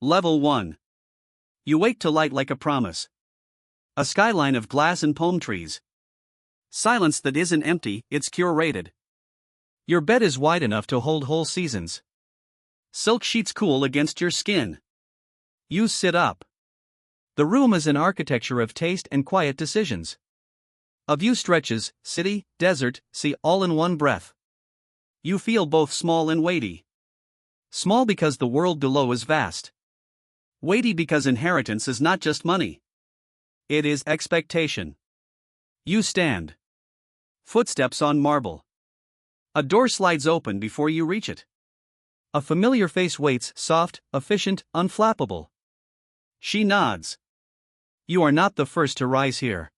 Level 1. You wake to light like a promise. A skyline of glass and palm trees. Silence that isn't empty, it's curated. Your bed is wide enough to hold whole seasons. Silk sheets cool against your skin. You sit up. The room is an architecture of taste and quiet decisions. A view stretches, city, desert, sea all in one breath. You feel both small and weighty. Small because the world below is vast. Weighty because inheritance is not just money. It is expectation. You stand. Footsteps on marble. A door slides open before you reach it. A familiar face waits, soft, efficient, unflappable. She nods. You are not the first to rise here.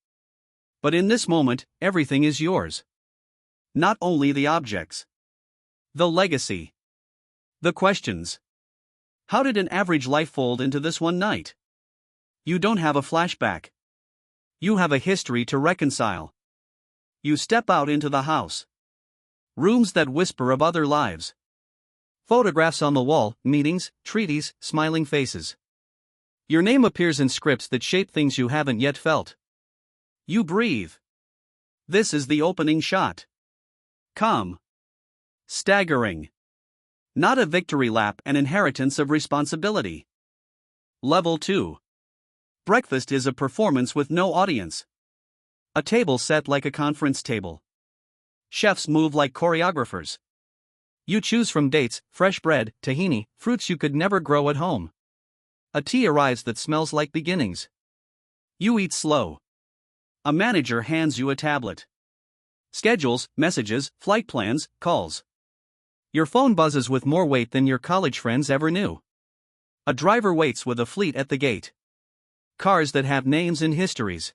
But in this moment, everything is yours. Not only the objects. The legacy. The questions. How did an average life fold into this one night? You don't have a flashback. You have a history to reconcile. You step out into the house. Rooms that whisper of other lives. Photographs on the wall, meetings, treaties, smiling faces. Your name appears in scripts that shape things you haven't yet felt. You breathe. This is the opening shot. Calm. Staggering. Not a victory lap, an inheritance of responsibility. Level 2. Breakfast is a performance with no audience. A table set like a conference table. Chefs move like choreographers. You choose from dates, fresh bread, tahini, fruits you could never grow at home. A tea arrives that smells like beginnings. You eat slow. A manager hands you a tablet. Schedules, messages, flight plans, calls. Your phone buzzes with more weight than your college friends ever knew. A driver waits with a fleet at the gate. Cars that have names and histories.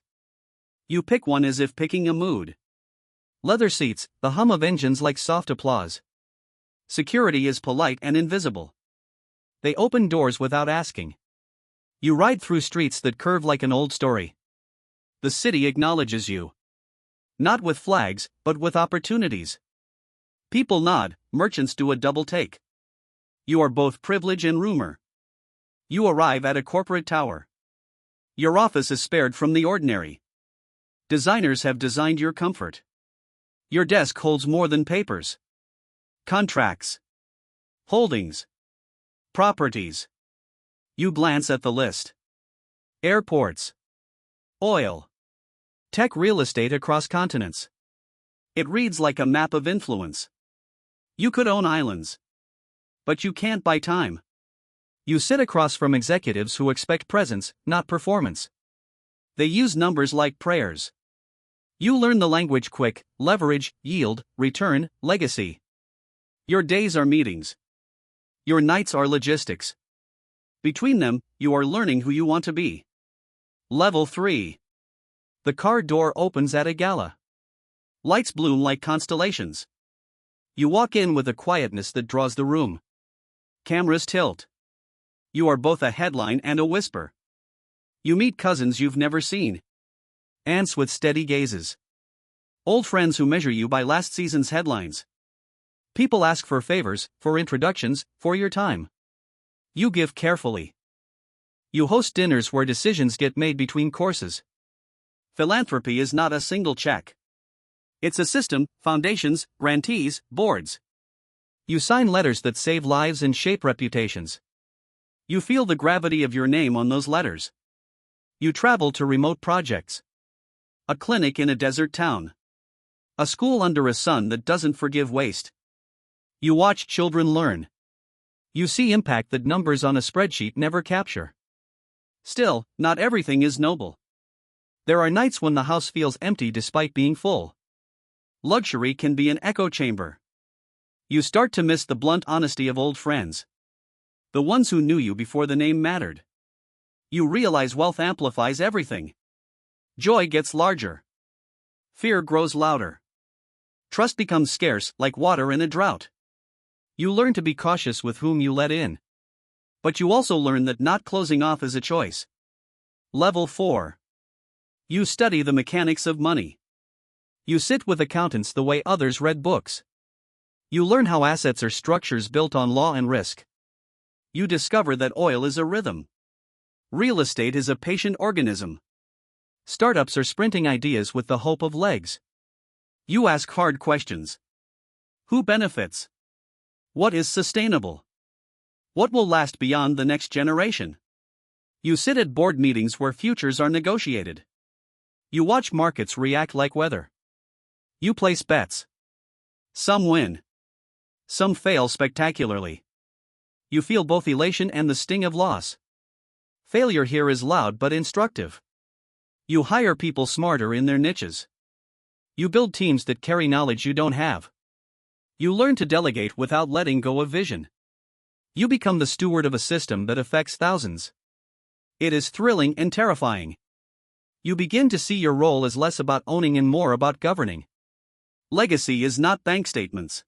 You pick one as if picking a mood. Leather seats, the hum of engines like soft applause. Security is polite and invisible. They open doors without asking. You ride through streets that curve like an old story. The city acknowledges you. Not with flags, but with opportunities. People nod, merchants do a double take. You are both privilege and rumor. You arrive at a corporate tower. Your office is spared from the ordinary. Designers have designed your comfort. Your desk holds more than papers. Contracts. Holdings. Properties. You glance at the list. Airports. Oil. Tech, real estate across continents. It reads like a map of influence. You could own islands. But you can't buy time. You sit across from executives who expect presence, not performance. They use numbers like prayers. You learn the language quick: leverage, yield, return, legacy. Your days are meetings. Your nights are logistics. Between them, you are learning who you want to be. Level 3. The car door opens at a gala. Lights bloom like constellations. You walk in with a quietness that draws the room. Cameras tilt. You are both a headline and a whisper. You meet cousins you've never seen. Aunts with steady gazes. Old friends who measure you by last season's headlines. People ask for favors, for introductions, for your time. You give carefully. You host dinners where decisions get made between courses. Philanthropy is not a single check. It's a system: foundations, grantees, boards. You sign letters that save lives and shape reputations. You feel the gravity of your name on those letters. You travel to remote projects. A clinic in a desert town. A school under a sun that doesn't forgive waste. You watch children learn. You see impact that numbers on a spreadsheet never capture. Still, not everything is noble. There are nights when the house feels empty despite being full. Luxury can be an echo chamber. You start to miss the blunt honesty of old friends. The ones who knew you before the name mattered. You realize wealth amplifies everything. Joy gets larger. Fear grows louder. Trust becomes scarce, like water in a drought. You learn to be cautious with whom you let in. But you also learn that not closing off is a choice. Level 4. You study the mechanics of money. You sit with accountants the way others read books. You learn how assets are structures built on law and risk. You discover that oil is a rhythm. Real estate is a patient organism. Startups are sprinting ideas with the hope of legs. You ask hard questions. Who benefits? What is sustainable? What will last beyond the next generation? You sit at board meetings where futures are negotiated. You watch markets react like weather. You place bets. Some win. Some fail spectacularly. You feel both elation and the sting of loss. Failure here is loud but instructive. You hire people smarter in their niches. You build teams that carry knowledge you don't have. You learn to delegate without letting go of vision. You become the steward of a system that affects thousands. It is thrilling and terrifying. You begin to see your role as less about owning and more about governing. Legacy is not bank statements.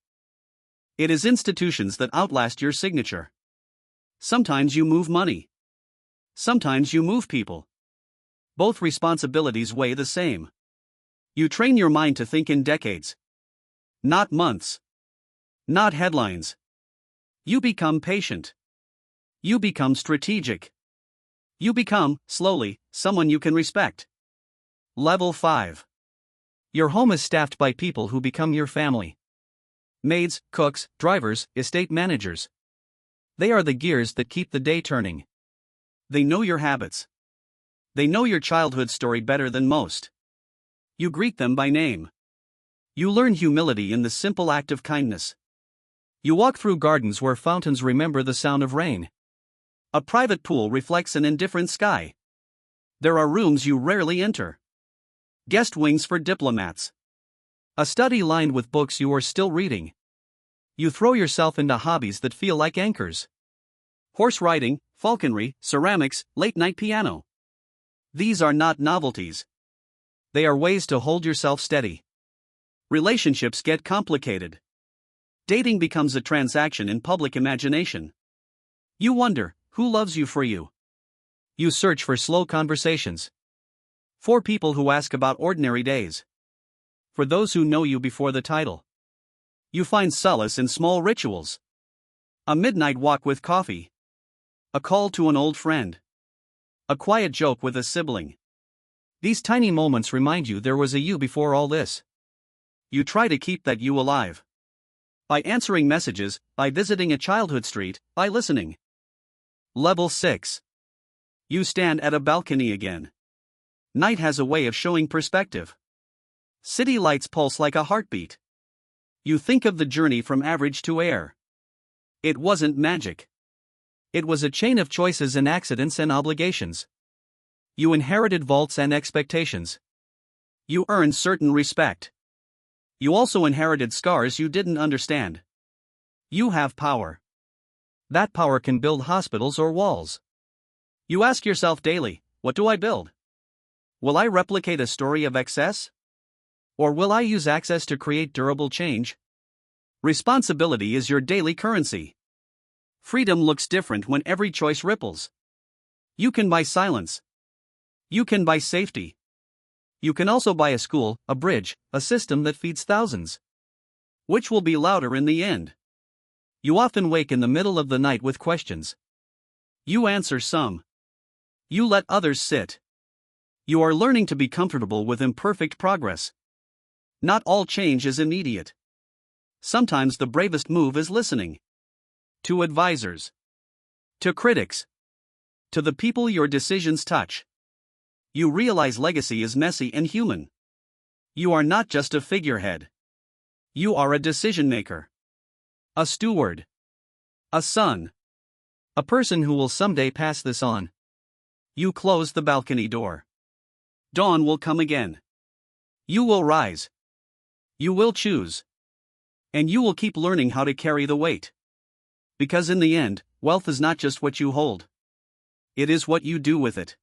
It is institutions that outlast your signature. Sometimes you move money. Sometimes you move people. Both responsibilities weigh the same. You train your mind to think in decades. Not months. Not headlines. You become patient. You become strategic. You become, slowly, someone you can respect. Level 5. Your home is staffed by people who become your family. Maids, cooks, drivers, estate managers. They are the gears that keep the day turning. They know your habits. They know your childhood story better than most. You greet them by name. You learn humility in the simple act of kindness. You walk through gardens where fountains remember the sound of rain. A private pool reflects an indifferent sky. There are rooms you rarely enter. Guest wings for diplomats. A study lined with books you are still reading. You throw yourself into hobbies that feel like anchors. Horse riding, falconry, ceramics, late-night piano. These are not novelties. They are ways to hold yourself steady. Relationships get complicated. Dating becomes a transaction in public imagination. You wonder, who loves you for you? You search for slow conversations. For people who ask about ordinary days. For those who know you before the title. You find solace in small rituals. A midnight walk with coffee. A call to an old friend. A quiet joke with a sibling. These tiny moments remind you there was a you before all this. You try to keep that you alive. By answering messages, by visiting a childhood street, by listening. Level 6. You stand at a balcony again. Night has a way of showing perspective. City lights pulse like a heartbeat. You think of the journey from average to air. It wasn't magic. It was a chain of choices and accidents and obligations. You inherited vaults and expectations. You earned certain respect. You also inherited scars you didn't understand. You have power. That power can build hospitals or walls. You ask yourself daily, what do I build? Will I replicate a story of excess? Or will I use access to create durable change? Responsibility is your daily currency. Freedom looks different when every choice ripples. You can buy silence. You can buy safety. You can also buy a school, a bridge, a system that feeds thousands. Which will be louder in the end? You often wake in the middle of the night with questions. You answer some. You let others sit. You are learning to be comfortable with imperfect progress. Not all change is immediate. Sometimes the bravest move is listening. To advisors. To critics. To the people your decisions touch. You realize legacy is messy and human. You are not just a figurehead. You are a decision maker. A steward. A son. A person who will someday pass this on. You close the balcony door. Dawn will come again. You will rise. You will choose. And you will keep learning how to carry the weight. Because in the end, wealth is not just what you hold. It is what you do with it.